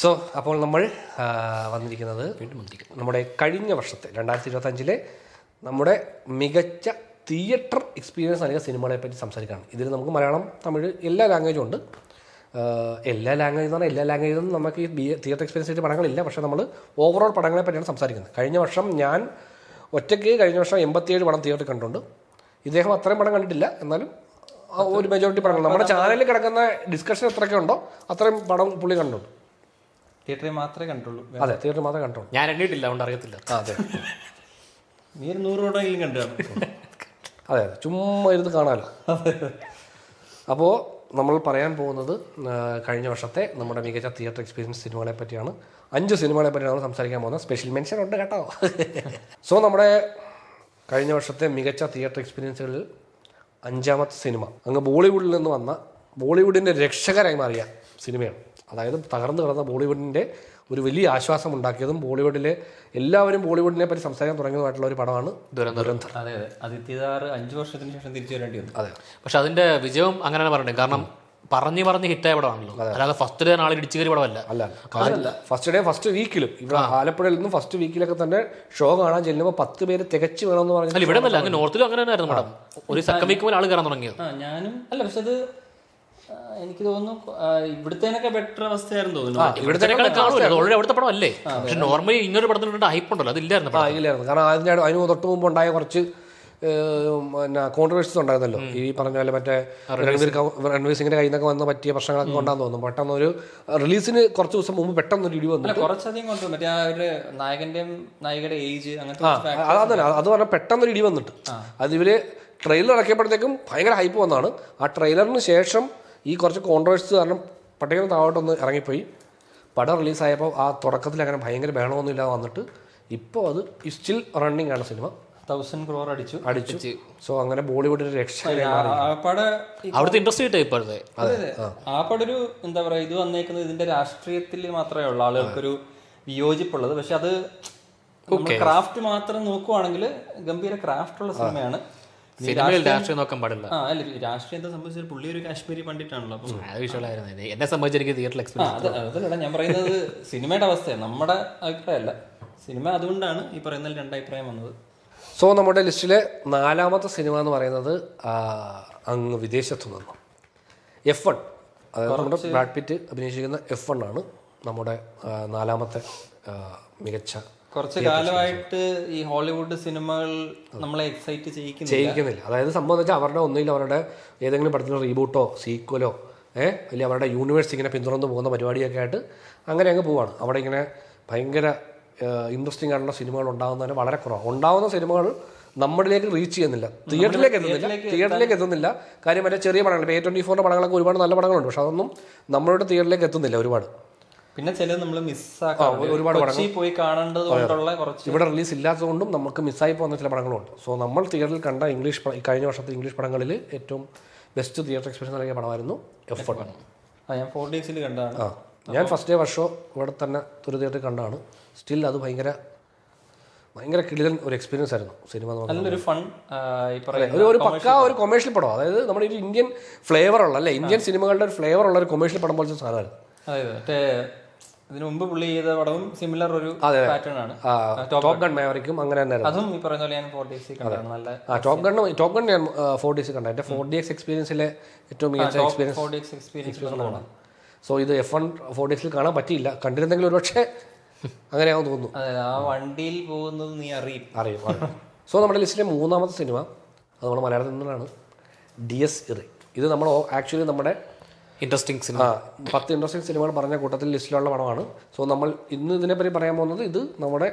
So അപ്പോൾ നമ്മൾ വന്നിരിക്കുന്നത് നമ്മുടെ കഴിഞ്ഞ വർഷത്തെ 2025 നമ്മുടെ മികച്ച തിയേറ്റർ എക്സ്പീരിയൻസ് നൽകിയ സിനിമകളെ പറ്റി സംസാരിക്കുകയാണ്. ഇതിൽ നമുക്ക് മലയാളം, തമിഴ് എല്ലാ ലാംഗ്വേജും ഉണ്ട്. എല്ലാ ലാംഗ്വേജ് എന്ന് പറഞ്ഞാൽ എല്ലാ ലാംഗ്വേജിലും നമുക്ക് ഈ തിയേറ്റർ എക്സ്പീരിയൻസ് ആയിട്ട് പടങ്ങളില്ല. പക്ഷേ നമ്മൾ ഓവറോൾ പടങ്ങളെ പറ്റിയാണ് സംസാരിക്കുന്നത്. കഴിഞ്ഞ വർഷം ഞാൻ ഒറ്റയ്ക്ക് 87 പടം തിയേറ്ററിൽ കണ്ടിട്ടുണ്ട്. ഇദ്ദേഹം അത്രയും പടം കണ്ടിട്ടില്ല. എന്നാലും ഒരു മെജോറിറ്റി പടങ്ങൾ നമ്മുടെ ചാനലിൽ കിടക്കുന്ന ഡിസ്കഷൻ എത്രയൊക്കെ ഉണ്ടോ അത്രയും പടം പുള്ളി കണ്ടിട്ടുണ്ട്. തിയേറ്ററിൽ മാത്രമേ കണ്ടുള്ളൂ. അതെ, തിയേറ്ററിൽ മാത്രമേ കണ്ടുള്ളൂ. ഞാൻ എണ്ണിയിട്ടില്ല, അതുകൊണ്ട് അറിയത്തില്ല. അതെ, നീ 100 പടമെങ്കിലും കണ്ടു. അതെ, ചുമ്മാ ഇരുന്ന് കാണാമല്ലോ. അപ്പോൾ നമ്മൾ പറയാൻ പോകുന്നത് കഴിഞ്ഞ വർഷത്തെ നമ്മുടെ മികച്ച തിയേറ്റർ എക്സ്പീരിയൻസ് സിനിമകളെ പറ്റിയാണ്. 5 സിനിമകളെ പറ്റിയാണ് നമ്മൾ സംസാരിക്കാൻ പോകുന്നത്. സ്പെഷ്യൽ മെൻഷൻ ഉണ്ട് കേട്ടോ. സോ നമ്മുടെ കഴിഞ്ഞ വർഷത്തെ മികച്ച തിയേറ്റർ എക്സ്പീരിയൻസുകളിൽ 5ാമത്തെ സിനിമ അങ്ങ് ബോളിവുഡിൽ നിന്ന് വന്ന ബോളിവുഡിൻ്റെ രക്ഷകരായി മാറിയ സിനിമയാണ്. അതായത് തകർന്നു കിടന്ന ബോളിവുഡിൻ്റെ ഒരു വലിയ ആശ്വാസം ഉണ്ടാക്കിയതും ബോളിവുഡിലെ എല്ലാവരും ബോളിവുഡിനെ പറ്റി സംസാരിക്കാൻ തുടങ്ങിയതുമായിട്ടുള്ള ഒരു പടമാണ് ദുരന്തർ. അതെ അതെ, ആദിത്യദാർ 5 വർഷത്തിന് ശേഷം തിരിച്ചു വരേണ്ടി വന്നു. അതെ, പക്ഷെ അതിന്റെ വിജയം അങ്ങനെ പറയണ്ടേ, കാരണം പറഞ്ഞ് ഹിറ്റായ പടമാണല്ലോ. അല്ലാതെ ഫസ്റ്റ് ഡേ നാളെ ഇടിച്ചു കയറി പടമല്ല. അല്ല, ഫസ്റ്റ് വീക്കിലും ഇവിടെ ആലപ്പുഴയിൽ നിന്നും ഫസ്റ്റ് വീക്കിലൊക്കെ തന്നെ ഷോ കാണാൻ ചെല്ലുമ്പോൾ 10 പേര് തികച്ചു വേണമെന്ന് പറഞ്ഞു. ഇവിടെ അല്ല, അങ്ങ് നോർത്തിലും അങ്ങനെ തന്നെ ആയിരുന്നു പടം. ഒരു സെക്കൻഡ് വീക്ക് മുതൽ ആൾ കയറാൻ തുടങ്ങിയത്. ഞാനും അല്ല, പക്ഷെ അത് എനിക്ക് തോന്നുന്നു ഇവിടുത്തേനൊക്കെ ബെറ്റർ അവസ്ഥയായിരുന്നു തോന്നുന്നു. ഓൾറെഡി അവിടുത്തെ പടം അല്ലേ. പക്ഷെ നോർമലി ഇങ്ങനൊരു പടത്തിനുണ്ട് ഹൈപ്പ് ഉണ്ടല്ലോ, അതില്ലായിരുന്നു. കാരണം അതിന് തൊട്ട് മുമ്പ് ഉണ്ടായ കുറച്ച് പിന്നെ കോൺട്രവേഴ്സീസ് ഉണ്ടായിരുന്നല്ലോ. ഈ പറഞ്ഞ പോലെ മറ്റേ രൺവീർ സിംഗിന്റെ കയ്യിൽ നിന്നൊക്കെ വന്ന പറ്റിയ പ്രശ്നങ്ങളൊക്കെ ഉണ്ടാകുന്ന തോന്നുന്നു. പെട്ടെന്ന് ഒരു റിലീസിന് കുറച്ച് ദിവസം മുമ്പ് പെട്ടെന്നൊരു ഇടി വന്നു. കുറച്ചധികം കൊണ്ടു മറ്റേ നായകന്റെയും നായികയുടെ ഏജ് അങ്ങനത്തെ അത് പറഞ്ഞാൽ പെട്ടെന്നൊരു ഇടി വന്നിട്ട് അത് ഇവര് ട്രെയിലർ ഇറക്കിയപ്പോഴത്തേക്കും ഭയങ്കര ഹൈപ്പ് വന്നതാണ്. ആ ട്രെയിലറിന് ശേഷം ഈ കുറച്ച് കോൺട്രവേഴ്സീസ് കാരണം പട്ടികയിൽ താഴോട്ടൊന്ന് ഇറങ്ങിപ്പോയി. പടം റിലീസായപ്പോൾ ആ തുടക്കത്തിൽ അങ്ങനെ ഭയങ്കര ബഹളമൊന്നും ഇല്ലാതെ വന്നിട്ട് ഇപ്പോൾ അത് സ്റ്റിൽ റണ്ണിങ് ആണ് സിനിമ. 1000 crore അടിച്ചു. സോ അങ്ങനെ ബോളിവുഡിന്റെ അവിടുത്തെ ഇൻട്രസ്റ്റ് കിട്ടും ഇപ്പോഴത്തെ. ആ പടൊരു എന്താ പറയാ, ഇത് വന്നേക്കുന്നത് ഇതിന്റെ രാഷ്ട്രീയത്തിൽ മാത്രമേ ഉള്ളൂ ആളുകൾക്കൊരു വിയോജിപ്പുള്ളത്. പക്ഷെ അത് ക്രാഫ്റ്റ് മാത്രം നോക്കുവാണെങ്കിൽ ഗംഭീര ക്രാഫ്റ്റ് ഉള്ള സിനിമയാണ്. രാഷ്ട്രീയം നോക്കാൻ പാടില്ല. രാഷ്ട്രീയത്തെ സംബന്ധിച്ച് പുള്ളി ഒരു കാശ്മീരി പണ്ഡിറ്റാണല്ലോ. എന്നെ സംബന്ധിച്ച് എനിക്ക് തിയേറ്ററിൽ എക്സ്പീരിയൻസ് അതല്ല ഞാൻ പറയുന്നത്, സിനിമയുടെ അവസ്ഥയാണ്, നമ്മുടെ അഭിപ്രായമല്ല. സിനിമ അതുകൊണ്ടാണ് ഈ പറയുന്നതിൽ 2 അഭിപ്രായം വന്നത്. സോ നമ്മുടെ ലിസ്റ്റിലെ 4ാമത്തെ സിനിമ എന്ന് പറയുന്നത് അങ്ങ് വിദേശത്തു നിന്നും F1, അതായത് നമ്മുടെ ബ്രാഡ് പിറ്റ് അഭിനയിച്ചിരിക്കുന്ന F1 ആണ് നമ്മുടെ 4ാമത്തെ മികച്ച. കുറച്ച് കാലമായിട്ട് ഈ ഹോളിവുഡ് സിനിമകൾ നമ്മളെ എക്സൈറ്റ് ചെയ്യിക്കുന്നില്ല. അതായത് സംഭവം എന്ന് വെച്ചാൽ അവരുടെ ഒന്നിൽ അവരുടെ ഏതെങ്കിലും പടത്തിൽ റീബൂട്ടോ സീക്വലോ അല്ലെങ്കിൽ അവരുടെ യൂണിവേഴ്സ് ഇങ്ങനെ പിന്തുടർന്ന് പോകുന്ന പരിപാടിയൊക്കെ ആയിട്ട് അങ്ങനെ അങ്ങ് പോവാണ്. അവിടെ ഇങ്ങനെ ഭയങ്കര ഇൻട്രസ്റ്റിംഗ് ആയിട്ടുള്ള സിനിമകൾ ഉണ്ടാകുന്നതിന് വളരെ കുറവാണ്. ഉണ്ടാകുന്ന സിനിമകൾ നമ്മളിലേക്ക് റീച്ച് ചെയ്യുന്നില്ല, തിയേറ്ററിലേക്ക് എത്തുന്നില്ല. കാര്യം മറ്റേ ചെറിയ പടങ്ങൾ, A24 പടങ്ങളൊക്കെ ഒരുപാട് നല്ല പടങ്ങളുണ്ട്. പക്ഷെ അതൊന്നും നമ്മളുടെ തിയേറ്ററിലേക്ക് എത്തുന്നില്ല ഒരുപാട്. പിന്നെ ചില നമ്മൾ ഒരുപാട് പോയി കാണേണ്ടതുകൊണ്ടുള്ള കുറച്ച് ഇവിടെ റിലീസ് ഇല്ലാത്തതുകൊണ്ടും നമുക്ക് മിസ്സായി പോകുന്ന ചില പടങ്ങളുണ്ട്. സോ നമ്മൾ തിയേറ്ററിൽ കണ്ട കഴിഞ്ഞ വർഷത്തെ ഇംഗ്ലീഷ് പടങ്ങളിൽ ഏറ്റവും ബെസ്റ്റ് തിയേറ്റർ എക്സ്പീരിയൻസ് നൽകിയ പടമായിരുന്നു F1. ഞാൻ 4 days കണ്ടതാണ്. ഞാൻ ഫസ്റ്റ് ഡേ വർഷോ ഇവിടെ തന്നെ ഒരു തിയേറ്ററിൽ കണ്ടതാണ്. സ്റ്റിൽ അത് ഭയങ്കര കിടിലൻ ഒരു എക്സ്പീരിയൻസ് ആയിരുന്നു സിനിമ. നല്ലൊരു ഫൺ, ഒരു പക്കാ ഒരു കൊമേഴ്ഷ്യൽ പടം. അതായത് നമ്മുടെ ഒരു ഇന്ത്യൻ ഫ്ലേവർ ഉള്ള ഇന്ത്യൻ സിനിമകളുടെ ഒരു ഫ്ലേവർ ഉള്ള ഒരു കൊമേഴ്ഷ്യൽ പടം പോലത്തെ സാധനമായിരുന്നു. അതെ, ഇതിനു മുമ്പ് പുള്ളി ചെയ്ത പടവും സിമിലർ ഒരു പാറ്റേൺ ആണ്. ടോപ്പ് ഗൺ മാവറിക്കും അങ്ങനെ തന്നെ. അതും ഈ പറയുന്ന പോലെ ഞാൻ 4 days കണ്ടതാണ്. നല്ല ടോപ്പ് ഗൺ ഞാൻ 4 days കണ്ട. എൻ്റെ 4DX എക്സ്പീരിയൻസിലെ ഏറ്റവും മികച്ച എക്സ്പീരിയൻസ്. സോ ഇത് F1 4 days കാണാൻ പറ്റിയില്ല. കണ്ടിരുന്നെങ്കിൽ ഒരുപക്ഷെ അങ്ങനെയാവും തോന്നുന്നു. ആ വണ്ടിയിൽ പോകുന്നത് നീ അറിയും. സോ നമ്മുടെ ലിസ്റ്റിലെ 3ാമത്തെ സിനിമ അത് നമ്മുടെ മലയാളത്തിൽ നിന്നാണ് DS ഇറി. ഇത് നമ്മൾ ആക്ച്വലി നമ്മുടെ 10 ഇൻട്രസ്റ്റിംഗ് സിനിമകൾ പറഞ്ഞ കൂട്ടത്തിൽ ലിസ്റ്റിലുള്ള പടമാണ്. സോ നമ്മൾ ഇന്ന് ഇതിനെപ്പറ്റി പറയാൻ പോകുന്നത് ഇത് നമ്മുടെ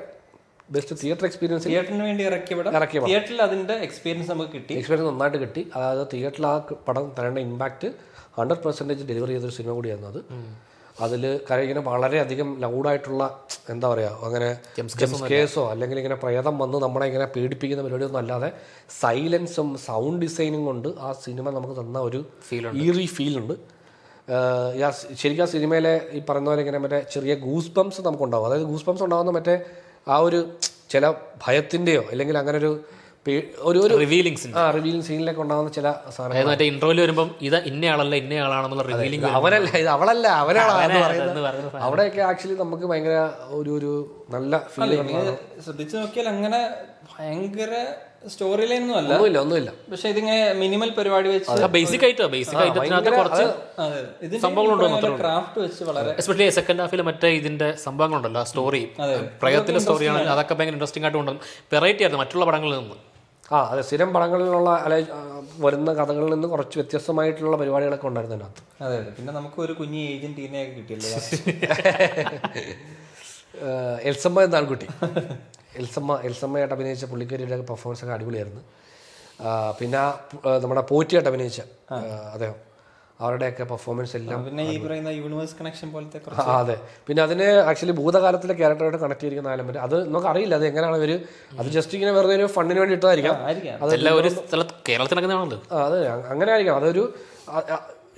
ബെസ്റ്റ് തിയേറ്റർ എക്സ്പീരിയൻസ്. തിയേറ്ററിന് വേണ്ടി ഇറക്കിയ തിയേറ്ററിൽ അതിന്റെ എക്സ്പീരിയൻസ് നമുക്ക് കിട്ടി. എക്സ്പീരിയൻസ് നന്നായിട്ട് കിട്ടി. അതായത് തിയേറ്ററിൽ ആ പടം തരേണ്ട ഇമ്പാക്റ്റ് 100% ഡെലിവറി ചെയ്തൊരു സിനിമ കൂടിയായിരുന്നു അത്. അതിൽ കാര്യം ഇങ്ങനെ വളരെയധികം ലൗഡായിട്ടുള്ള എന്താ പറയുക, അങ്ങനെ ജംസ്കേഴ്സോ അല്ലെങ്കിൽ ഇങ്ങനെ പ്രേതം വന്ന് നമ്മളെ ഇങ്ങനെ പേടിപ്പിക്കുന്ന പരിപാടിയൊന്നും അല്ലാതെ സൈലൻസും സൗണ്ട് ഡിസൈനും കൊണ്ട് ആ സിനിമ നമുക്ക് തന്ന ഒരു ഈറി ഫീലുണ്ട്. ശരിക്കും ആ സിനിമയിലെ ഈ പറയുന്ന പോലെ ഇങ്ങനെ മറ്റേ ചെറിയ ഗൂസ് ബംസ് നമുക്കുണ്ടാവും. അതായത് ഗൂസ് ബംസ് ഉണ്ടാകുന്ന മറ്റേ ആ ഒരു ചില ഭയത്തിൻ്റെയോ അല്ലെങ്കിൽ അങ്ങനെ ഒരു ഒരു റിവീലിംഗ് സീൻ, റിവീലിംഗ് സീനിലേക്ക് ഉണ്ടാകുന്ന ചില സാധനങ്ങൾ. അതായത് മറ്റേ ഇന്റർവ്യൂല് വരുമ്പോൾ ഇത് ഇന്നയാളല്ല ഇന്നയാളാണെന്നുള്ള റിവീലിംഗ്. അവനല്ല, ഇത് അവളല്ല, അവനാണെന്ന് പറയുന്നത്. അവിടെയൊക്കെ ആക്ച്വലി നമുക്ക് ഭയങ്കര ഒരു നല്ല ഫീൽ. ശ്രദ്ധിച്ചു നോക്കിയാൽ അങ്ങനെ ഭയങ്കര സ്റ്റോറി ലൈൻ ഒന്നുമില്ല. പക്ഷെ ഇതിങ്ങനെ മിനിമൽ പരിപാടി വെച്ച് ബേസിക് ഐറ്റത്തിനകത്ത് കുറച്ച് സംഭവങ്ങളുണ്ടോ ക്രാഫ്റ്റ് വെച്ച് വളരെ, എസ്പെഷ്യലി സെക്കൻഡ് ഹാഫിൽ മറ്റേ ഇതിന്റെ സംഭവങ്ങളുണ്ടല്ലോ, സ്റ്റോറി, പ്രയത്തിലെ സ്റ്റോറിയാണ്, അതൊക്കെ ഭയങ്കര ഇൻട്രസ്റ്റിംഗ് ആയിട്ട് കൊണ്ടുവന്നു. വെറൈറ്റി ആയിരുന്നു മറ്റുള്ള പടങ്ങളിൽ നിന്ന്. അതെ, സ്ഥിരം പടങ്ങളിലുള്ള വരുന്ന കഥകളിൽ നിന്ന് കുറച്ച് വ്യത്യസ്തമായിട്ടുള്ള പരിപാടികളൊക്കെ ഉണ്ടായിരുന്നു അതിനകത്ത്. അതെ. പിന്നെ നമുക്ക് ഒരു കുഞ്ഞ് ഏജന്റ് ടീനെയൊക്കെ കിട്ടിയല്ലോ, എൽസമ്മ എന്ന ആൺകുട്ടി. എൽസമ്മയായിട്ട് അഭിനയിച്ച പുള്ളിക്കാരിയുടെ പെർഫോമൻസ് ഒക്കെ അടിപൊളിയായിരുന്നു. പിന്നെ നമ്മുടെ പോറ്റിയായിട്ട് അഭിനയിച്ച അദ്ദേഹം, അവരുടെയൊക്കെ പെർഫോമൻസ് എല്ലാം പിന്നെ ഈ പറയുന്ന യൂണിവേഴ്സ് കണക്ഷൻ പോലത്തെ. അതെ. പിന്നെ അതിന് ആക്ച്വലി ഭൂതകാലത്തിലെ ക്യാരക്ടറായിട്ട് കണക്ട് ചെയ്തിരിക്കുന്ന എലമെന്റ് അത് നമുക്ക് അറിയില്ല അത് എങ്ങനെയാണ് അവർ അത് ജസ്റ്റ് ഇങ്ങനെ വെറുതെ ഒരു ഫണ്ടിന് വേണ്ടി ഇട്ടതായിരിക്കാം. അതെല്ലാം ഒരു കേരളത്തിലൊക്കെ അതെ, അങ്ങനെ ആയിരിക്കാം. അതൊരു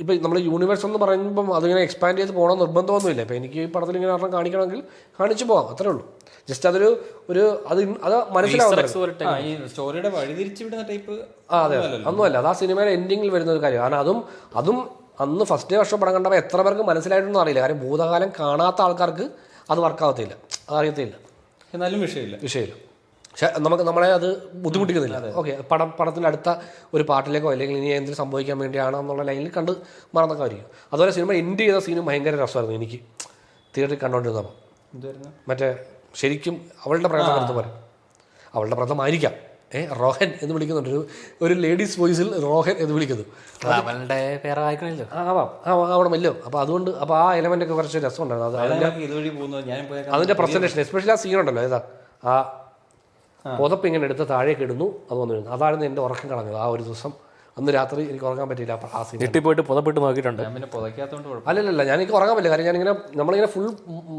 ഇപ്പം നമ്മൾ യൂണിവേഴ്സ് എന്ന് പറയുമ്പം അതിങ്ങനെ എക്സ്പാൻഡ് ചെയ്ത് പോകണം നിർബന്ധമൊന്നുമില്ല. ഇപ്പം എനിക്ക് ഈ പടത്തിൽ ഇങ്ങനെ ഒരെണ്ണം കാണിക്കണമെങ്കിൽ കാണിച്ചു പോകാം, അത്രേ ഉള്ളൂ. ജസ്റ്റ് അതൊരു അത് മനസ്സിലാവുന്ന ഈ സ്റ്റോറിയുടെ വഴിതിരിച്ചു വിടുന്ന ടൈപ്പ്. അതെ, ഒന്നുമല്ല. അത് ആ സിനിമയുടെ എൻഡിങ്ങിൽ വരുന്ന ഒരു കാര്യം. കാരണം അതും അന്ന് ഫസ്റ്റ് ഡേ വർഷം പടം കണ്ടപ്പോൾ എത്ര പേർക്ക് മനസ്സിലായിട്ടൊന്നും അറിയില്ല. കാര്യം ഭൂതകാലം കാണാത്ത ആൾക്കാർക്ക് അത് വർക്കാവത്തില്ല, അതറിയത്തില്ല. എന്നാലും വിഷയമില്ല. പക്ഷെ നമ്മളെ അത് ബുദ്ധിമുട്ടിക്കുന്നില്ല. ഓക്കെ, പടത്തിൻ്റെ അടുത്ത ഒരു പാട്ടിലേക്കോ അല്ലെങ്കിൽ ഇനി എന്തെങ്കിലും സംഭവിക്കാൻ വേണ്ടിയാണോ എന്നുള്ള ലൈനിൽ കണ്ട് മറന്നൊക്കെ ആയിരിക്കും. അതുപോലെ സിനിമ എൻഡ് ചെയ്ത സീനും ഭയങ്കര രസമായിരുന്നു എനിക്ക് തിയേറ്ററിൽ കണ്ടുകൊണ്ടിരുന്നപ്പോൾ. മറ്റേ ശരിക്കും അവളുടെ പ്രകടനം എടുത്ത് പോലെ, അവളുടെ പ്രകടനമായിരിക്കാം റോഹൻ എന്ന് വിളിക്കുന്നുണ്ട്, ഒരു ലേഡീസ് വോയിസിൽ റോഹൻ എന്ന് വിളിക്കുന്നു. ആവണമല്ലോ. അപ്പോൾ അതുകൊണ്ട് അപ്പോൾ ആ എലമെൻ്റ് ഒക്കെ കുറച്ച് രസമുണ്ടായിരുന്നു. അതിൻ്റെ പ്രസൻറ്റേഷൻ, എസ്പെഷ്യലി ആ സീനുണ്ടല്ലോ, ഏതാ ആ പുതപ്പ് ഇങ്ങനെ എടുത്ത് താഴേക്ക് ഇടുന്നു, അത് വന്നിരുന്നു. അതായിരുന്നു എൻ്റെ ഉറക്കം കളഞ്ഞത് ആ ഒരു ദിവസം. അന്ന് രാത്രി എനിക്ക് ഉറങ്ങാൻ പറ്റിയില്ല. ആ സീൻ ഞെട്ടിപ്പോയിട്ട് പുതപ്പിട്ട് നോക്കിയിട്ടുണ്ട്. അല്ലല്ല, ഞാൻ എനിക്ക് ഉറങ്ങാൻ പറ്റില്ല. കാര്യം ഞാനിങ്ങനെ നമ്മളിങ്ങനെ ഫുൾ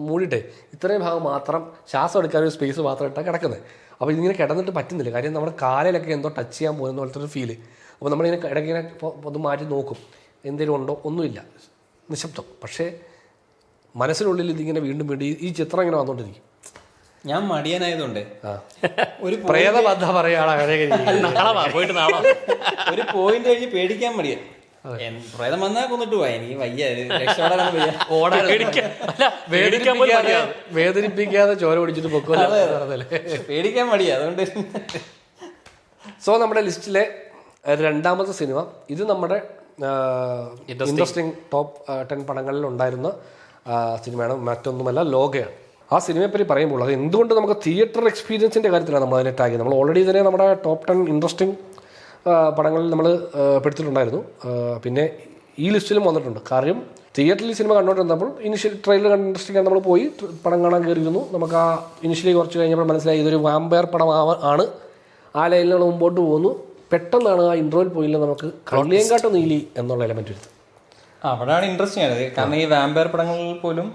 മൂടിയിട്ടേ ഇത്രയും ഭാഗം മാത്രം ശ്വാസം എടുക്കാൻ ഒരു സ്പേസ് മാത്രം ഇട്ടാണ് കിടക്കുന്നത്. അപ്പോൾ ഇതിങ്ങനെ കിടന്നിട്ട് പറ്റുന്നില്ല. കാര്യം നമ്മുടെ കാലിലൊക്കെ എന്തോ ടച്ച് ചെയ്യാൻ പോകുന്ന പോലത്തെ ഒരു ഫീല്. അപ്പോൾ നമ്മളിങ്ങനെ ഇടയ്ക്കിങ്ങനെ അത് മാറ്റി നോക്കും, എന്തെങ്കിലും ഉണ്ടോ, ഒന്നുമില്ല, നിശബ്ദം. പക്ഷേ മനസ്സിനുള്ളിൽ ഇതിങ്ങനെ വീണ്ടും വീണ്ടും ഈ ചിത്രം ഇങ്ങനെ വന്നുകൊണ്ടിരിക്കും. ഞാൻ മടിയനായതുകൊണ്ട് ഒരു പോയിന്റ് കഴിഞ്ഞ് പേടിക്കാൻ മടിയ. പ്രേതം വന്നാൽ കൊന്നിട്ട് പോയാ എനിക്ക് വയ്യ, വേദനിപ്പിക്കാതെ ചോര പിടിച്ചിട്ട് പൊക്കോ, പേടിക്കാൻ മടിയ. അതുകൊണ്ട് സോ നമ്മുടെ ലിസ്റ്റിലെ രണ്ടാമത്തെ സിനിമ, ഇത് നമ്മുടെ ഇൻട്രസ്റ്റിംഗ് ടോപ്പ് 10 പടങ്ങളിൽ ഉണ്ടായിരുന്ന സിനിമയാണ്. മറ്റൊന്നുമല്ല, ലോകയാണ്. ആ സിനിമയെപ്പറ്റി പറയുമ്പോൾ അത് എന്തുകൊണ്ട് നമുക്ക് തിയേറ്റർ എക്സ്പീരിയൻസിൻ്റെ കാര്യത്തിലാണ് നമ്മൾ അതിനെ ടാഗ്. നമ്മൾ ഓൾറെഡി ഇതിനെ നമ്മുടെ ടോപ്പ് 10 ഇൻട്രസ്റ്റിംഗ് പടങ്ങളിൽ നമ്മൾ പെടുത്തിയിട്ടുണ്ടായിരുന്നു. പിന്നെ ഈ ലിസ്റ്റിലും വന്നിട്ടുണ്ട്. കാര്യം തിയേറ്ററിൽ സിനിമ കണ്ടുകൊണ്ടിരുന്നപ്പോൾ ഇനിഷ്യൽ ട്രെയിലർ കണ്ട് ഇൻട്രസ്റ്റിംഗ് നമ്മൾ പോയി പടം കാണാൻ കയറിയിരുന്നു. നമുക്ക് ആ ഇനിഷ്യലി കുറച്ച് കഴിഞ്ഞപ്പോൾ മനസ്സിലായി ഇതൊരു വാമ്പയർ പടം ആണ്. ആ ലൈനിൽ മുമ്പോട്ട് പോകുന്നു. പെട്ടെന്നാണ് ആ ഇൻട്രോയിൽ പോയില്ല നമുക്ക് കള്ളിയങ്കാട്ട് നീലി എന്നുള്ള എലമെന്റ് എടുത്ത്. അവിടെയാണ് ഇൻട്രസ്റ്റിംഗ് ആയത്. കാരണം ഈ വാമ്പയർ പടങ്ങളിൽ പോലും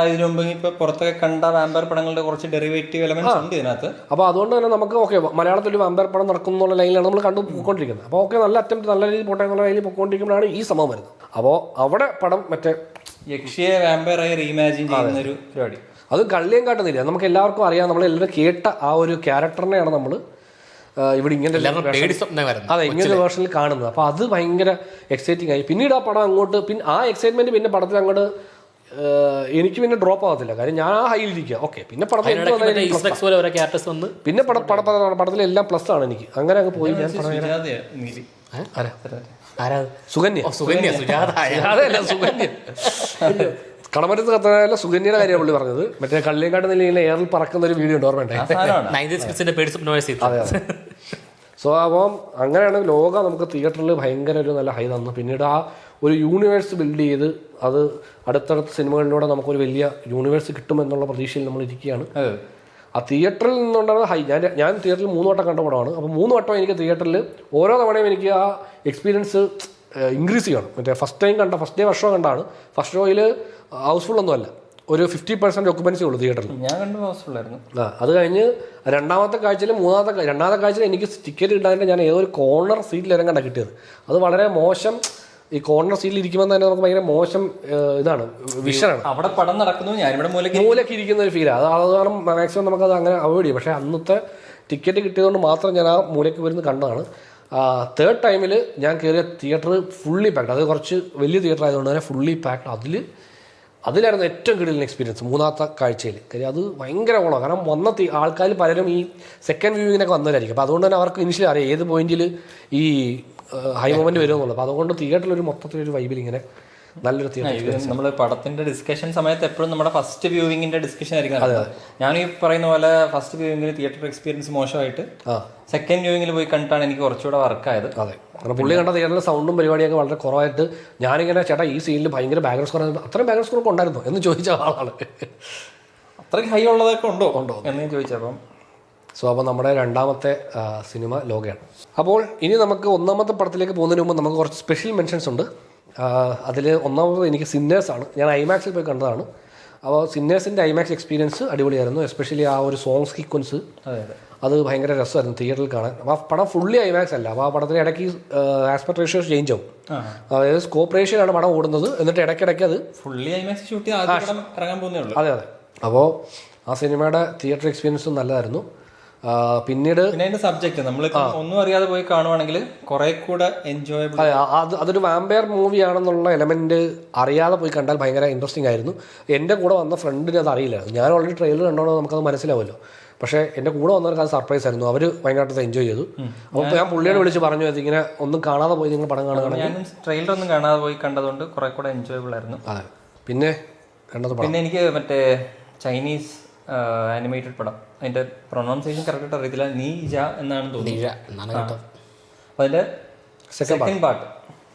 ഇതിനു മുമ്പ് ഇപ്പൊ പുറത്തൊക്കെ കണ്ട വാമ്പയർ പടങ്ങളുടെ കുറച്ച് ഡെറിവേറ്റീവ് എലമെന്റ്സ് ഉണ്ട് ഇതിനകത്ത്. അപ്പോൾ അതുകൊണ്ട് തന്നെ നമുക്ക് ഓക്കെ മലയാളത്തിൽ ഒരു വാമ്പയർ പടം നടക്കുന്നുള്ള ലൈനിലാണ് നമ്മൾ കണ്ടു പോയിക്കൊണ്ടിരിക്കുന്നത്. അപ്പോൾ ഓക്കെ, നല്ല അറ്റംപ്റ്റ്, നല്ല രീതിയിൽ പോട്ടെ എന്നുള്ള ലൈനിൽ പോയിക്കൊണ്ടിരിക്കുമ്പോഴാണ് ഈ സംഭവം വരുന്നത്. അപ്പോൾ അവിടെ പടം മറ്റേ യക്ഷിയെ വാമ്പയറായി റീഇമാജിൻ ചെയ്യുന്ന ഒരു പരിപാടി. അത് കള്ളിയും കാട്ടുന്നില്ല. നമുക്ക് എല്ലാവർക്കും അറിയാം, നമ്മളെല്ലാവരും കേട്ട ആ ഒരു ക്യാരക്ടറിനെയാണ് നമ്മൾ ഇവിടെ ഇങ്ങനെ അതെ ഇങ്ങനെ വേർഷനിൽ കാണുന്നത്. അപ്പോൾ അത് ഭയങ്കര എക്സൈറ്റിംഗ് ആയി. പിന്നീട് ആ പടം അങ്ങോട്ട് ആ എക്സൈറ്റ്മെന്റ് പിന്നെ പടത്തിൽ അങ്ങോട്ട് എനിക്ക് പിന്നെ ഡ്രോപ്പ് ആവത്തില്ല. കാര്യം ഞാൻ ആ ഹൈയിലിരിക്കുക. ഓക്കെ, പിന്നെ പടത്തിൽ പിന്നെ പടത്തിലെല്ലാം പ്ലസ് ആണ് എനിക്ക്. അങ്ങനെ അങ്ങ് പോയി. ഞാൻ സുകന്യ കടമറ്റത്ത് കത്തനല്ല, സുകന്യയുടെ കാര്യമാണ് പുള്ളി പറഞ്ഞത്. മറ്റേ കള്ളിയങ്കാട്ട് നിലയിൽ എയറിൽ പറക്കുന്ന ഒരു വീഡിയോ ഉണ്ട്, ഓർമ്മയുണ്ടേ? അതെ. സോ അപ്പം അങ്ങനെയാണ് ലോകം നമുക്ക് തിയേറ്ററിൽ ഭയങ്കര ഒരു നല്ല ഹൈ തന്നു. പിന്നീട് ആ ഒരു യൂണിവേഴ്സ് ബിൽഡ് ചെയ്ത് അത് അടുത്തടുത്ത സിനിമകളിലൂടെ നമുക്കൊരു വലിയ യൂണിവേഴ്സ് കിട്ടുമെന്നുള്ള പ്രതീക്ഷയിൽ നമ്മൾ ഇരിക്കുകയാണ്. ആ തിയേറ്ററിൽ നിന്നുണ്ടാകുന്ന ഹൈ, ഞാൻ തിയേറ്ററിൽ 3 വട്ടം കണ്ട പടമാണ്. അപ്പോൾ 3 വട്ടം എനിക്ക് തിയേറ്ററിൽ ഓരോ തവണയും എനിക്ക് ആ എക്സ്പീരിയൻസ് ഇൻക്രീസ് ചെയ്യണം. മറ്റേ ഫസ്റ്റ് ഡേ വർഷം കണ്ടാണ്. ഫസ്റ്റ് ഷോയിൽ ഹൗസ്ഫുൾ ഒന്നുമല്ല, ഒരു 50% ഒക്കുപൻസി ഉള്ളൂ തിയേറ്ററിൽ. ഞാൻ കണ്ടു ഹൗസ്ഫുള്ളായിരുന്നു. അത് കഴിഞ്ഞ് രണ്ടാമത്തെ കാഴ്ചയിൽ എനിക്ക് ടിക്കറ്റ് കിട്ടാനായിട്ട് ഞാൻ ഏതൊരു കോർണർ സീറ്റിൽ ഇറങ്ങണ്ട കിട്ടിയത്. അത് വളരെ മോശം. ഈ കോർണർ സീറ്റിൽ ഇരിക്കുമ്പോൾ തന്നെ നമുക്ക് ഭയങ്കര മോശം ഇതാണ്, വിഷനാണ്. അവിടെ പടം നടക്കുന്നു, ഞാനിവിടെ മൂലക്ക് ഇരിക്കുന്ന ഒരു ഫീലാണ്. അത് കാരണം മാക്സിമം നമുക്കത് അങ്ങനെ അവോയ്ഡ് ചെയ്യും. പക്ഷേ അന്നത്തെ ടിക്കറ്റ് കിട്ടിയതുകൊണ്ട് മാത്രം ഞാൻ ആ മൂലയ്ക്ക് വരുന്ന കണ്ടതാണ്. തേർഡ് ടൈമിൽ ഞാൻ കയറിയ തിയേറ്റർ ഫുള്ളി പാക്ഡ്. അത് കുറച്ച് വലിയ തിയേറ്റർ ആയതുകൊണ്ട് തന്നെ ഫുള്ളി പാക്ഡ്. അതിലായിരുന്നു ഏറ്റവും കിടിലൻ എക്സ്പീരിയൻസ് മൂന്നാമത്തെ കാഴ്ചയിൽ. കാര്യം അത് ഭയങ്കര ഓണം. കാരണം വന്ന ആൾക്കാർ പലരും ഈ സെക്കൻഡ് വ്യൂവിനൊക്കെ വന്നവരായിരിക്കും. അപ്പോൾ അതുകൊണ്ട് തന്നെ അവർക്ക് ഇനിഷ്യലി അറിയാം ഏത് പോയിന്റിൽ ഈ ഹൈ മൊമെന്റ് വരുമെന്നുള്ളത്. അപ്പോൾ അതുകൊണ്ട് തിയേറ്ററിലൊരു മൊത്തത്തിലൊരു വൈബിൽ ഇങ്ങനെ നല്ലൊരു തിയേറ്റർ. നമ്മൾ പടത്തിന്റെ ഡിസ്കഷൻ സമയത്ത് എപ്പോഴും നമ്മുടെ ഫസ്റ്റ് വ്യൂവിങ്ങിന്റെ ഡിസ്കഷൻ ആയിരിക്കും. ഞാൻ ഈ പറയുന്ന പോലെ ഫസ്റ്റ് വ്യൂവിങ്ങിൽ തിയേറ്റർ എക്സ്പീരിയൻസ് മോശമായിട്ട് സെക്കൻഡ് വ്യൂവിങ്ങിൽ പോയി കണ്ടിട്ടാണ് എനിക്ക് കുറച്ചുകൂടെ വർക്കായത്. അതെ, കാരണം പുള്ളി കണ്ട തിയേറ്ററിൽ സൗണ്ടും പരിപാടിയൊക്കെ വളരെ കുറവായിട്ട് ഞാനിങ്ങനെ ചേട്ടാ ഈ സീനിൽ ഭയങ്കര ബാക്ക്ഗ്രൗണ്ട് സ്കോർ, അത്രയും ബാക്ക്ഗ്രൗണ്ട് സ്കോർ ഒക്കെ ഉണ്ടായിരുന്നു എന്ന് ചോദിച്ച ആളാണ്. അത്രയ്ക്ക് ഹൈ ഉള്ളതൊക്കെ ഉണ്ടോ എന്ന് ഞാൻ ചോദിച്ചപ്പം. അപ്പോൾ നമ്മുടെ രണ്ടാമത്തെ സിനിമ ലോകയാണ്. അപ്പോൾ ഇനി നമുക്ക് ഒന്നാമത്തെ പടത്തിലേക്ക് പോകുന്നതിന് മുമ്പ് നമുക്ക് കുറച്ച് സ്പെഷ്യൽ മെൻഷൻസ് ഉണ്ട്. അതിൽ ഒന്നാമത് എനിക്ക് സിന്നേഴ്സാണ്. ഞാൻ ഐമാക്സിൽ പോയി കണ്ടതാണ്. അപ്പോൾ സിന്നേഴ്സിൻ്റെ ഐമാക്സ് എക്സ്പീരിയൻസ് അടിപൊളിയായിരുന്നു. എസ്പെഷ്യലി ആ ഒരു സോങ് സീക്വൻസ് അത് ഭയങ്കര രസമായിരുന്നു തിയേറ്ററിൽ കാണാൻ. അപ്പോൾ ആ പടം ഫുള്ളി ഐമാക്സ് അല്ല. അപ്പോൾ ആ പടത്തിന് ഇടയ്ക്ക് ആസ്പെക്ട് റേഷ്യോ ചേഞ്ച് ആവും. അതായത് സ്കോപ്പ് റേഷ്യോയിലാണ് പടം ഓടുന്നത്. എന്നിട്ട് ഇടയ്ക്കിടയ്ക്ക് അത് ഫുള്ളി ഐമാക്സ് ഷൂട്ട് ചെയ്ത് ഇറങ്ങാൻ പോകുന്നേ ഉള്ളൂ. അതെ. അപ്പോൾ ആ സിനിമയുടെ തിയേറ്റർ എക്സ്പീരിയൻസും നല്ലതായിരുന്നു. പിന്നീട് പിന്നെ അതിന്റെ സബ്ജക്ട് നമ്മൾ ഒന്നും അറിയാതെ പോയി കാണുവാണെങ്കിൽ കുറെ കൂടെ എൻജോയബിൾ. അതൊരു വാമ്പയർ മൂവി ആണെന്നുള്ള എലമെന്റ് അറിയാതെ പോയി കണ്ടാൽ ഭയങ്കര ഇൻട്രസ്റ്റിംഗ് ആയിരുന്നു. എൻ്റെ കൂടെ വന്ന ഫ്രണ്ടിന് അത് അറിയില്ലായിരുന്നു. ഞാൻ ഓൾറെഡി ട്രെയിലർ കണ്ടോണ്ട് നമുക്കത് മനസ്സിലാവുമല്ലോ. പക്ഷേ എൻ്റെ കൂടെ വന്നവർക്ക് അത് സർപ്രൈസ് ആയിരുന്നു. അവർ ഭയങ്കരമായിട്ട് എൻജോയ് ചെയ്തു. അപ്പോൾ ഞാൻ പുള്ളിയോട് വിളിച്ച് പറഞ്ഞു ഇങ്ങനെ ഒന്നും കാണാതെ പോയി നിങ്ങൾ പടം കാണുകയാണെങ്കിൽ. ഞാൻ ട്രെയിലർ ഒന്നും കാണാതെ പോയി കണ്ടതുകൊണ്ട് കുറെ കൂടെ എൻജോയബിൾ ആയിരുന്നു. അതെ. പിന്നെ കണ്ടത് പിന്നെ എനിക്ക് മറ്റേ ചൈനീസ് ആനിമേറ്റഡ് പടം, അതിന്റെ പ്രൊനൗൺസിയേഷൻ കറക്റ്റായിട്ട് അറിയത്തില്ല, നീജ എന്നാണ് തോന്നുന്നത്. അപ്പോൾ അതിന്റെ സെക്കൻഡ് പാർട്ട്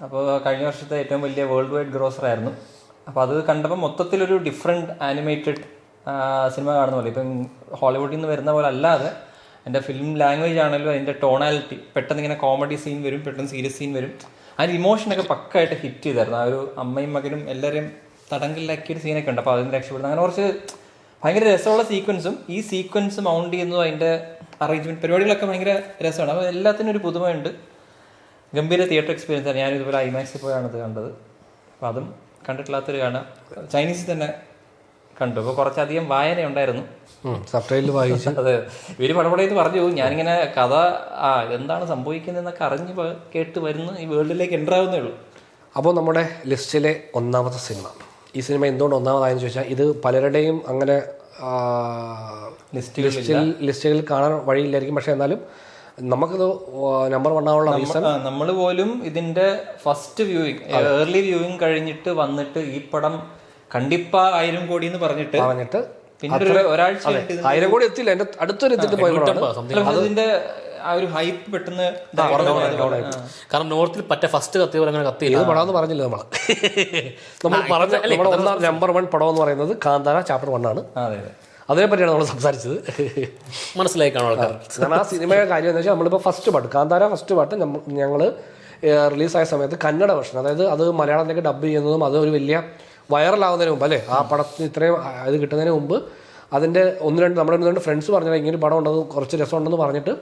അപ്പോൾ കഴിഞ്ഞ വർഷത്തെ ഏറ്റവും വലിയ വേൾഡ് വൈഡ് ഗ്രോസർ ആയിരുന്നു. അപ്പോൾ അത് കണ്ടപ്പോൾ മൊത്തത്തിലൊരു ഡിഫറെൻറ്റ് ആനിമേറ്റഡ് സിനിമ കാണുന്ന പോലെ, ഇപ്പം ഹോളിവുഡിൽ നിന്ന് വരുന്ന പോലെ അല്ലാതെ എൻ്റെ ഫിലിം ലാംഗ്വേജ് ആണെങ്കിലും അതിൻ്റെ ടോണാലിറ്റി, പെട്ടെന്ന് ഇങ്ങനെ കോമഡി സീൻ വരും, പെട്ടെന്ന് സീരിയസ് സീൻ വരും. അതിൻ്റെ ഇമോഷനൊക്കെ പക്കായിട്ട് ഹിറ്റ് ചെയ്തായിരുന്നു. ആ ഒരു അമ്മയും മകനും എല്ലാവരെയും തടങ്കലിലാക്കിയൊരു സീനൊക്കെ ഉണ്ട്. അപ്പോൾ അതിന് രക്ഷപ്പെടുന്നത് അങ്ങനെ കുറച്ച് ഭയങ്കര രസമുള്ള സീക്വൻസും ഈ സീക്വൻസ് മൗണ്ട് ചെയ്യുന്നതും അതിൻ്റെ അറേഞ്ച്മെൻറ്റ് പരിപാടികളൊക്കെ ഭയങ്കര രസമാണ്. അപ്പോൾ എല്ലാത്തിനും ഒരു പുതുമയുണ്ട്. ഗംഭീര തിയേറ്റർ എക്സ്പീരിയൻസ് ആണ്. ഞാനും ഇതുപോലെ ഐമാക്സിൽ പോയാണ് ഇത് കണ്ടത്. അപ്പോൾ അതും കണ്ടിട്ടില്ലാത്തൊരു കാണാം. ചൈനീസിൽ തന്നെ കണ്ടു. അപ്പോൾ കുറച്ചധികം വായന ഉണ്ടായിരുന്നു. സബ്ടൈറ്റിൽ വായിച്ചു. അതെ, ഇവർ പടപടയെന്ന് പറഞ്ഞു. ഞാനിങ്ങനെ കഥ എന്താണ് സംഭവിക്കുന്നതെന്നൊക്കെ അറിഞ്ഞ് കേട്ട് വരുന്നു. ഈ വേൾഡിലേക്ക് എൻ്റർ ആവുന്നേ ഉള്ളൂ. അപ്പോൾ നമ്മുടെ ലിസ്റ്റിലെ ഒന്നാമത്തെ സിനിമ, ഈ സിനിമ എന്തുകൊണ്ട് ഒന്നാമതായെന്ന് ചോദിച്ചാൽ ഇത് പലരുടെയും അങ്ങനെ ലിസ്റ്റുകളിൽ കാണാൻ വഴിയില്ലായിരിക്കും. പക്ഷെ എന്നാലും നമുക്കിത് നമ്പർ 1 ആവാനുള്ള റീസൺ, നമ്മൾ പോലും ഇതിന്റെ ഫസ്റ്റ് വ്യൂയിങ്, ഏർലി വ്യൂയിങ് കഴിഞ്ഞിട്ട് വന്നിട്ട് ഈ പടം കണ്ടിപ്പ 1000 കോടി എന്ന് പറഞ്ഞിട്ട് പിന്നെ ഒരാഴ്ച 1000 കോടി എത്തില്ല, എന്റെ അടുത്തൊരു എത്തിയിട്ട് പോയപ്പോഴാണ് അതിന്റെ ആ ഒരു ഹൈപ്പ് പെട്ടെന്ന്. കാരണം നോർത്തിൽ പറ്റ ഫസ്റ്റ് കത്തിയവർ അങ്ങനെ കത്തിയില്ല. ഏത് പടം എന്ന് പറഞ്ഞില്ല നമ്മൾ പറഞ്ഞ നമ്മുടെ നമ്പർ 1 പടം എന്ന് പറയുന്നത് കാന്താര ചാപ്റ്റർ 1 ആണ്. അതിനെപ്പറ്റിയാണ് നമ്മൾ സംസാരിച്ചത്. മനസ്സിലായി കാണും ആൾക്കാർ. കാരണം ആ സിനിമയുടെ കാര്യം എന്ന് വെച്ചാൽ നമ്മളിപ്പോൾ ഫസ്റ്റ് പാട്ട് കാന്താര ഫസ്റ്റ് പാട്ട് ഞങ്ങൾ റിലീസായ സമയത്ത് കന്നഡ വെർഷൻ, അതായത് അത് മലയാളത്തിലേക്ക് ഡബ് ചെയ്യുന്നതും അത് ഒരു വലിയ വൈറലാവുന്നതിന് മുമ്പ് അല്ലേ, ആ പടത്തിന് ഇത്രയും ഇത് കിട്ടുന്നതിന് മുമ്പ് അതിൻ്റെ നമ്മുടെ 2 ഫ്രണ്ട്സ് പറഞ്ഞാൽ ഇങ്ങനെ പടം ഉണ്ടെന്ന് കുറച്ച് രസമുണ്ടെന്ന് പറഞ്ഞിട്ട്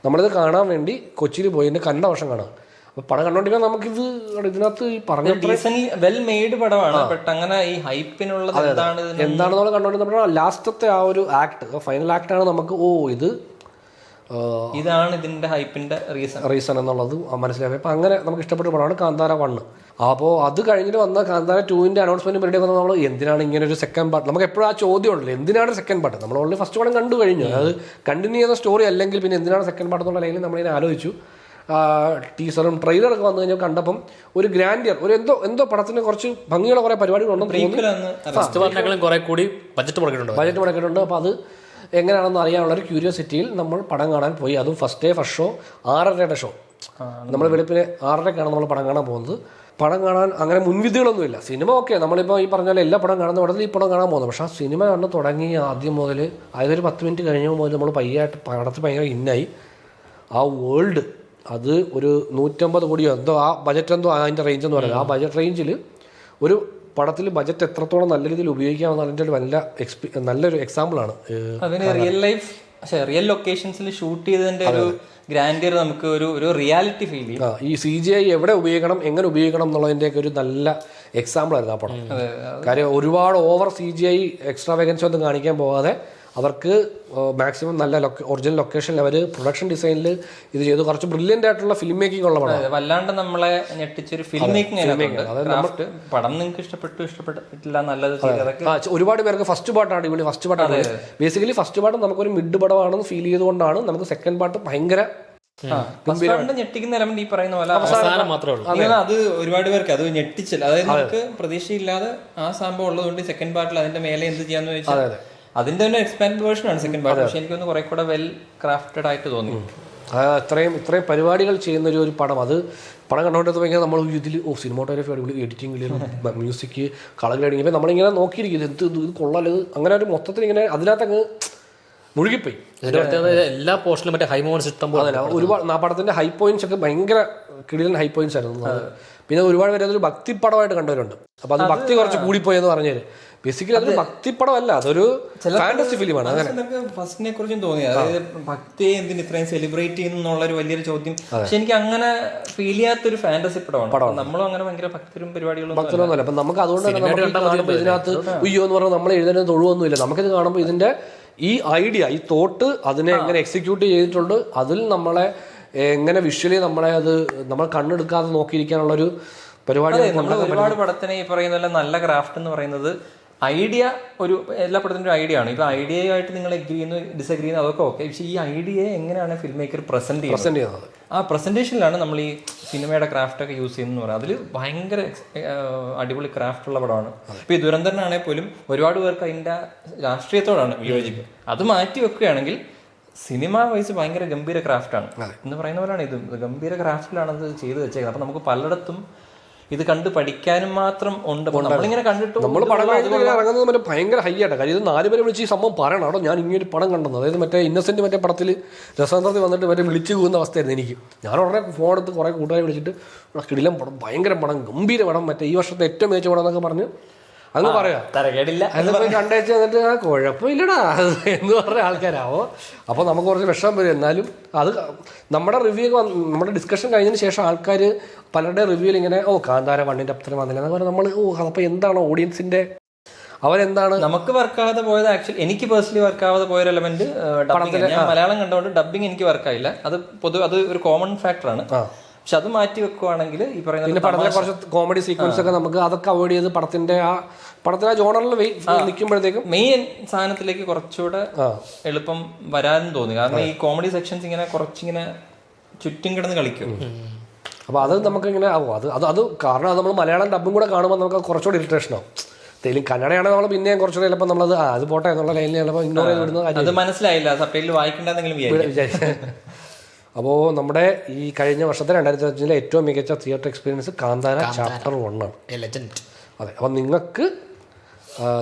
നമ്മളിത് കാണാൻ വേണ്ടി കൊച്ചിയിൽ പോയി എൻ്റെ കന്നഡ വർഷം കാണാം. അപ്പോൾ പടം കണ്ടോണ്ടിരിക്കാൻ നമുക്കിത് ഇതിനകത്ത് ഈ പറഞ്ഞ വെൽ മെയ്ഡ് പടമാണ്. ബട്ട് അങ്ങനെ ഈ ഹൈപ്പിനുള്ളത് എന്താണെന്നുള്ള കണ്ടോണ്ടിരുന്നപ്പോൾ ലാസ്റ്റത്തെ ആ ഒരു ആക്ട്, ഫൈനൽ ആക്ടാണ് നമുക്ക് ഇതാണ് ഇതിന്റെ ഹൈപ്പിന്റെ റീസൺ എന്നുള്ളത് മനസ്സിലായി. അപ്പോൾ അങ്ങനെ നമുക്ക് ഇഷ്ടപ്പെട്ട പടമാണ് കാന്താര 1. അപ്പോൾ അത് കഴിഞ്ഞിട്ട് വന്ന കാന്താര 2ന്റെ അനൗൺസ്മെന്റ് പരിപാടി വന്നാൽ നമ്മൾ എന്തിനാണ് ഇങ്ങനെ ഒരു സെക്കൻഡ് പാർട്ട്, നമുക്ക് എപ്പോഴും ആ ചോദ്യം ഉണ്ടല്ലോ എന്തിനാണ് സെക്കൻഡ് പാർട്ട്. നമ്മൾ ഓൾറെഡി ഫസ്റ്റ് പടം കണ്ടു കഴിഞ്ഞു, അത് കണ്ടിന്യൂ ചെയ്യുന്ന സ്റ്റോറി അല്ലെങ്കിൽ പിന്നെ എന്തിനാണ് സെക്കൻഡ് പാർട്ട് എന്നുള്ള ലൈനിൽ നമ്മളിങ്ങനെ ആലോചിച്ചു. ടീസറും ട്രെയിലറൊക്കെ വന്നു കഴിഞ്ഞാൽ കണ്ടപ്പം ഒരു ഗ്രാൻഡിയർ, ഒരു എന്തോ പടത്തിന് കുറച്ച് ഭംഗിയുള്ള കുറേ പരിപാടികളുണ്ടെന്ന് ബജറ്റ് മുടക്കിയിട്ടുണ്ട്. അപ്പോൾ അത് എങ്ങനെയാണെന്ന് അറിയാനുള്ളൊരു ക്യൂരിയോസിറ്റിയിൽ നമ്മൾ പടം കാണാൻ പോയി. അതും ഫസ്റ്റ് ഷോ 6:30 ഷോ. നമ്മൾ വെളുപ്പിന് 6:30ക്കാണ് നമ്മൾ പടം കാണാൻ പോകുന്നത്. പടം കാണാൻ അങ്ങനെ മുൻവിധികളൊന്നുമില്ല. സിനിമ ഓക്കെ, നമ്മളിപ്പോൾ ഈ പറഞ്ഞ പോലെ എല്ലാ പടം കാണുന്ന പടത്തിൽ ഈ പടം കാണാൻ പോകുന്നത്. പക്ഷേ ആ സിനിമ കണ്ട് തുടങ്ങി ആദ്യം മുതൽ അതായത് ഒരു 10 മിനിറ്റ് കഴിഞ്ഞ മുതൽ നമ്മൾ പയ്യായിട്ട് പടത്തിൽ ഭയങ്കര ഇന്നായി. ആ വേൾഡ് അത് ഒരു 150 കോടിയോ എന്തോ ആ ബജറ്റ് എന്തോ അതിൻ്റെ റേഞ്ച് എന്ന് പറയുന്നത്. ആ ബജറ്റ് റേഞ്ചിൽ ഒരു പടത്തിൽ ബജറ്റ് എത്രത്തോളം നല്ല രീതിയിൽ ഉപയോഗിക്കാമെന്നതിൻ്റെ ഒരു നല്ലൊരു എക്സാമ്പിളാണ്. അതിന് റിയൽ ലൊക്കേഷൻസിൽ ഷൂട്ട് ചെയ്തതിന്റെ ഒരു ഗ്രാൻഡിയർ നമുക്ക് ഒരു റിയാലിറ്റി ഫീൽ ചെയ്യും. ഈ CGI എവിടെ ഉപയോഗിക്കണം, എങ്ങനെ ഉപയോഗിക്കണം എന്നുള്ളതിൻ്റെയൊക്കെ ഒരു നല്ല എക്സാമ്പിൾ ആയിരുന്നു ആ പടം. കാര്യം ഒരുപാട് ഓവർ CGI എക്സ്ട്രാ വേഗൻസി ഒന്നും കാണിക്കാൻ പോകാതെ അവർക്ക് മാക്സിമം നല്ല ഒറിജിനൽ ലൊക്കേഷനിൽ അവർ പ്രൊഡക്ഷൻ ഡിസൈനിൽ ഇത് ചെയ്തു. കുറച്ച് ബ്രില്യൻ്റ് ആയിട്ടുള്ള ഫിലിം മേക്കിംഗ് ഉള്ള പടം, വല്ലാണ്ട് നമ്മളെ ഞെട്ടിച്ചൊരു ഫിലിം മേക്കിംഗ്. പടം നിങ്ങൾക്ക് ഇഷ്ടപ്പെട്ടില്ല നല്ലത് ചെയ്തതൊക്കെ. ഒരുപാട് പേർക്ക് ഫസ്റ്റ് പാട്ടാണ് അടിപൊളി, ഫസ്റ്റ് പാട്ടാണ് ബേസിക്കലി ഫസ്റ്റ് പാട്ട് നമുക്കൊരു മിഡ് പടമാണെന്ന് ഫീൽ ചെയ്തുകൊണ്ടാണ് നമുക്ക് സെക്കൻഡ് പാട്ട് ഭയങ്കര ഞെട്ടിക്കുന്ന എലമെന്റ് ഈ പറയുന്ന പോലെ അവസാനം മാത്രമേ ഉള്ളൂ. അത് ഒരുപാട് പേർക്ക് അത് ഞെട്ടിച്ചില്ല. അതായത് നമുക്ക് പ്രതീക്ഷയില്ലാതെ ആ സംഭവം ഉള്ളതുകൊണ്ട് സെക്കൻഡ് പാർട്ടിൽ അതിന്റെ മേലെ എന്ത് ചെയ്യാന്ന് ചോദിച്ചാൽ അതിന്റെ തന്നെ എക്സ്പാൻഡ് വേർഷൻ ആണ് സെക്കൻഡ് പാർട്ട്. പക്ഷെ എനിക്കൊന്ന് കുറെ കൂടെ വെൽ ക്രാഫ്റ്റഡ് ആയിട്ട് തോന്നി. ഇത്രയും പരിപാടികൾ ചെയ്യുന്ന ഒരു പടം, അത് പടം കണ്ടുകൊണ്ടത് ഭയങ്കര നമ്മൾ ഇതിൽ സിനിമോട്ടോഗ്രാഫി അടിപൊളി, എഡിറ്റിംഗ്, മ്യൂസിക്, കളർ ഗ്രേഡിങ്, ഇപ്പം നമ്മളിങ്ങനെ നോക്കിയിരിക്കും ഇത് കൊള്ളാലത്, അങ്ങനെ ഒരു മൊത്തത്തിൽ ഇങ്ങനെ അതിനകത്തങ്ങ് മുഴുകിപ്പോയി. എല്ലാ പോർഷനിലും മറ്റേ ഹൈ മോമെന്റ്സ് ഇഷ്ടം പോലെ ഒരുപാട് ആ പടത്തിന്റെ ഹൈ പോയിന്റ്സ് ഒക്കെ ഭയങ്കര കിടിലൻ ഹൈ പോയിന്റ്സ് ആയിരുന്നു. പിന്നെ ഒരുപാട് പേര് അതൊരു ഭക്തിപ്പടമായിട്ട് കണ്ടവരുണ്ട്. അപ്പൊ അത് ഭക്തി കുറച്ച് കൂടിപ്പോയെന്ന് പറഞ്ഞേര്. ബേസിക്കലി അതൊരു ഭക്തിപ്പടമല്ല, അതൊരു ഫാന്റസി ഫിലിമാണ്. അങ്ങനെ ഫസ്റ്റിനെ കുറിച്ചും തോന്നി, അതായത് ഭക്തിയെ എന്തിന് ഇത്രയും സെലിബ്രേറ്റ് ചെയ്യുന്നുള്ള ഒരു വലിയൊരു ചോദ്യം. പക്ഷെ എനിക്ക് അങ്ങനെ ഫീൽ ചെയ്യാത്തൊരു ഫാന്റസി പടമാണ്. നമ്മളും അങ്ങനെ ഭയങ്കര ഭക്തരും ഭക്തരൊന്നുമല്ല. അപ്പൊ നമുക്ക് അതുകൊണ്ട് തന്നെ ഇതിനകത്ത് ഉയ്യോ എന്ന് പറഞ്ഞാൽ നമ്മൾ എഴുതുന്ന തൊഴുവൊന്നുമില്ല. നമുക്കിത് കാണുമ്പോൾ ഇതിന്റെ ഈ ഐഡിയ, ഈ തോട്ട് അതിനെ എങ്ങനെ എക്സിക്യൂട്ട് ചെയ്തിട്ടുണ്ട്, അതിൽ നമ്മളെ എങ്ങനെ വിഷ്വലി നമ്മളെ അത് നമ്മൾ കണ്ണെടുക്കാതെ നോക്കിയിരിക്കാനുള്ളൊരു പരിപാടി. ഒരുപാട് പടത്തിന് ഈ പറയുന്ന നല്ല ക്രാഫ്റ്റ് എന്ന് പറയുന്നത് ഐഡിയ, ഒരു എല്ലാ പടത്തിൻ്റെ ഒരു ഐഡിയ ആണ്. ഇപ്പൊ ഐഡിയയായിട്ട് നിങ്ങൾ എഗ്രി ചെയ്യുന്നു, ഡിസഗ്രി ചെയ്യുന്നു, അതൊക്കെ ഓക്കെ. പക്ഷേ ഈ ഐഡിയയെ എങ്ങനെയാണ് ഫിലിം മേക്കർ പ്രസന്റ് ചെയ്യുന്നത്, ആ പ്രസന്റേഷനിലാണ് നമ്മൾ ഈ സിനിമയുടെ ക്രാഫ്റ്റ് ഒക്കെ യൂസ് ചെയ്യുന്നത് പറയുന്നത്. അതിൽ ഭയങ്കര അടിപൊളി ക്രാഫ്റ്റ് ഉള്ള പടമാണ്. ഇപ്പൊ ഈ ദുരന്തരനാണെങ്കിൽ പോലും ഒരുപാട് പേർക്ക് അതിന്റെ രാഷ്ട്രീയത്തോടാണ് വിയോജിപ്പ്. അത് മാറ്റി വെക്കുകയാണെങ്കിൽ സിനിമ വൈസ് ഭയങ്കര ഗംഭീര ക്രാഫ്റ്റാണ് എന്ന് പറയുന്ന പോലെയാണ് ഇത്. ഗംഭീര ക്രാഫ്റ്റിലാണ് അത് ചെയ്തു വെച്ചേക്കുന്നത്. അപ്പൊ നമുക്ക് പലയിടത്തും ഇത് കണ്ട് പഠിക്കാനും മാത്രം ഉണ്ട്. നമ്മളിങ്ങനെ കണ്ടിട്ട് നമ്മൾ പടം ഇറങ്ങുന്നത് മറ്റേ ഭയങ്കര ഹൈ ആയിട്ട്. കാര്യം ഇത് 4 പേരെ വിളിച്ച് ഈ സംഭവം പറയണം, അവിടെ ഞാൻ ഇങ്ങനെ പടം കണ്ടെന്ന്. അതായത് മറ്റേ ഇന്നസെന്റ് മറ്റേ പടത്തിൽ രസതന്ത്രത്തിൽ വന്നിട്ട് മറ്റേ വിളിച്ചു പോകുന്ന അവസ്ഥയായിരുന്നു എനിക്ക്. ഞാൻ ഉടനെ ഫോൺ എടുത്ത് കുറേ കൂട്ടുകാരെ വിളിച്ചിട്ട് കിടിലം പടം, ഭയങ്കര പടം, ഗംഭീര പടം, മറ്റേ ഈ വർഷത്തെ ഏറ്റവും മികച്ച പടം എന്നൊക്കെ പറഞ്ഞ് അങ്ങ് പറയാം. അതിൽ പോയി കണ്ടേച്ച് എന്നിട്ട് ആ കുഴപ്പമില്ലടാ എന്ന് പറഞ്ഞ ആൾക്കാരാവോ. അപ്പോൾ നമുക്ക് കുറച്ച് വിഷമം വരും. എന്നാലും അത് നമ്മുടെ റിവ്യൂ നമ്മുടെ ഡിസ്കഷൻ കഴിഞ്ഞതിന് ശേഷം ആൾക്കാർ പലരുടെ റിവ്യൂവിൽ ഇങ്ങനെ കാന്താര 1ന്റെ അത്ര വന്നില്ല എന്ന് പറഞ്ഞാൽ നമ്മൾ അപ്പോൾ എന്താണ് ഓഡിയൻസിന്റെ അവരെന്താണ് നമുക്ക് വർക്കാവാതെ പോയത്. ആക്ച്വലി എനിക്ക് പേഴ്സണലി വർക്കാവാതെ പോയൊരു എലമെന്റ് ഞാൻ മലയാളം കണ്ടുകൊണ്ട് ഡബിങ് എനിക്ക് വർക്കായില്ല. അത് അത് ഒരു കോമൺ ഫാക്ടറാണ്. പക്ഷെ അത് മാറ്റി വെക്കുവാണെങ്കിൽ ഈ പറയുന്ന പിന്നെ പടത്തിലെ കുറച്ച് കോമഡി സീക്വൻസ് ഒക്കെ നമുക്ക് അതൊക്കെ അവോയ്ഡ് ചെയ്ത് പടത്തിന്റെ ആ ജോണറിൽ നിൽക്കുമ്പോഴത്തേക്കും മെയിൻ സാധനത്തിലേക്ക് കുറച്ചുകൂടെ എളുപ്പം വരാനും തോന്നി. കാരണം ഈ കോമഡി സെക്ഷൻസ് ഇങ്ങനെ കുറച്ചിങ്ങനെ ചുറ്റും കിടന്ന് കളിക്കും. അപ്പൊ അത് നമുക്ക് ഇങ്ങനെ അത് കാരണം അത് നമ്മൾ മലയാളം ഡബും കൂടെ കാണുമ്പോൾ നമുക്ക് കുറച്ചുകൂടി ഇറിറ്റേഷൻ ആവും. എന്തെങ്കിലും കന്നഡയാണെങ്കിൽ നമ്മൾ പിന്നെയും കുറച്ചുകൂടെ ചിലപ്പോൾ നമ്മളത് അത് പോട്ടെ എന്നുള്ള ലൈനിൽ ചിലപ്പോൾ ഇഗ്നോർ ചെയ്ത് വിടുന്ന കാര്യം. അത് മനസ്സിലായില്ല, സബ്ടൈറ്റിൽ വായിക്കണ്ടെന്നെങ്കിലും വിചാരിച്ചു. അപ്പോൾ നമ്മുടെ ഈ കഴിഞ്ഞ വർഷത്തെ 2025 ഏറ്റവും മികച്ച തിയേറ്റർ എക്സ്പീരിയൻസ് കാന്താര ചാപ്റ്റർ 1 ആണ്. അതെ. അപ്പം നിങ്ങൾക്ക്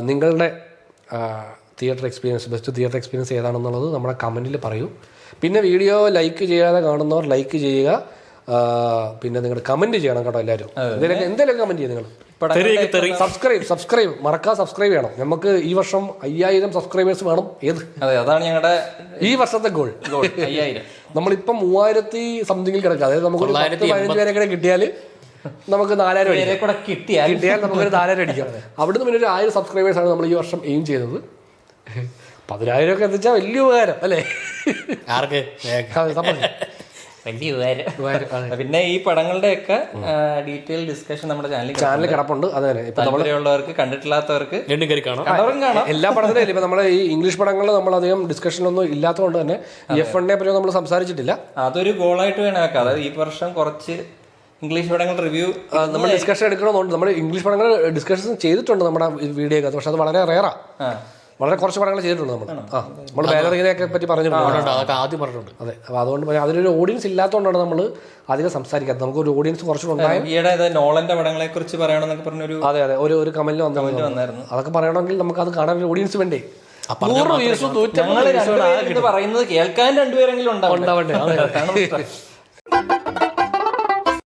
നിങ്ങളുടെ theatre experience, best theatre experience ഏതാണെന്നുള്ളത് നമ്മുടെ കമൻറ്റിൽ പറയൂ. പിന്നെ വീഡിയോ ലൈക്ക് ചെയ്യാതെ കാണുന്നവർ ലൈക്ക് ചെയ്യുക. പിന്നെ നിങ്ങൾ കമൻറ്റ് ചെയ്യണം കേട്ടോ. എല്ലാവരും എന്തെങ്കിലും കമൻറ്റ് ചെയ്യും. നിങ്ങൾ സബ്സ്ക്രൈബ് മറക്കാതെ സബ്സ്ക്രൈബ് ചെയ്യണം. നമുക്ക് ഈ വർഷം 5000 സബ്സ്ക്രൈബേഴ്സ് വേണം. അതാണ് ഞങ്ങളുടെ ഈ വർഷത്തെ ഗോൾ. 5000. നമ്മളിപ്പം 3000 സംതിങ്ങിൽ കിടക്കുക. അതായത് നമുക്ക് 15 പേരെ കൂടെ കിട്ടിയാൽ നമുക്ക് 4000 കൂടെ കിട്ടിയാൽ നമുക്കൊരു 4000 അടിക്കാം. അവിടുന്ന് പിന്നെ ഒരു 1000 സബ്സ്ക്രൈബേഴ്സ് ആണ് നമ്മൾ ഈ വർഷം എയിം ചെയ്തത്. 10,000 ഒക്കെ എത്തിച്ചാൽ വലിയ ഉപകാരം അല്ലേ? ആർക്ക് വലിയ ഉപകാരം. പിന്നെ ഈ പടങ്ങളുടെയൊക്കെ ഡീറ്റെയിൽ ഡിസ്കഷൻ നമ്മുടെ ചാനലിൽ കിടപ്പുണ്ട്. താല്പര്യമുള്ളവർക്ക്, കണ്ടിട്ടില്ലാത്തവർക്ക് കാണാം. എല്ലാ പടത്തിലും ഇപ്പൊ നമ്മളെ ഈ ഇംഗ്ലീഷ് പടങ്ങളിൽ നമ്മളധികം ഡിസ്കഷനൊന്നും ഇല്ലാത്തതുകൊണ്ട് തന്നെ F1 പറ്റി നമ്മൾ സംസാരിച്ചിട്ടില്ല. അതൊരു ഗോളായിട്ട് വേണം വെക്കാം. അതായത് ഈ വർഷം കുറച്ച് ഇംഗ്ലീഷ് പടങ്ങൾ റിവ്യൂ നമ്മൾ ഡിസ്കഷൻ എടുക്കണമെന്നുണ്ട്. നമ്മൾ ഇംഗ്ലീഷ് പടങ്ങൾ ഡിസ്കഷൻ ചെയ്തിട്ടുണ്ട് നമ്മുടെ വീഡിയോക്കകത്ത്. പക്ഷെ അത് വളരെ റെയറാ. വളരെ കുറച്ച് പടങ്ങൾ ചെയ്തിട്ടുണ്ട് നമ്മൾ ബാലറിനെയൊക്കെ പറ്റി പറഞ്ഞിട്ടുണ്ട്, ആദ്യം പറഞ്ഞിട്ടുണ്ട്. അതെ. അപ്പോൾ അതുകൊണ്ട് അതിനൊരു ഓഡിയൻസ് ഇല്ലാത്തതുകൊണ്ടാണ് നമ്മൾ അധികം സംസാരിക്കാത്തത്. നമുക്കൊരു ഓഡിയൻസ് കുറച്ചുണ്ടായി. നോളന്റെ പടങ്ങളെ കുറിച്ച് പറയണമെന്നൊക്കെ പറഞ്ഞൊരു അതെ ഒരു കമന്റിൽ വന്നായിരുന്നു. അതൊക്കെ പറയണമെങ്കിൽ നമുക്ക് അത് കാണാൻ ഒരു ഓഡിയൻസ് വേണ്ടേ? 100 വ്യൂസും 150 പറയുന്നത് കേൾക്കാൻ 2 പേരെങ്കിലും ഉണ്ടാവണ്ടേ.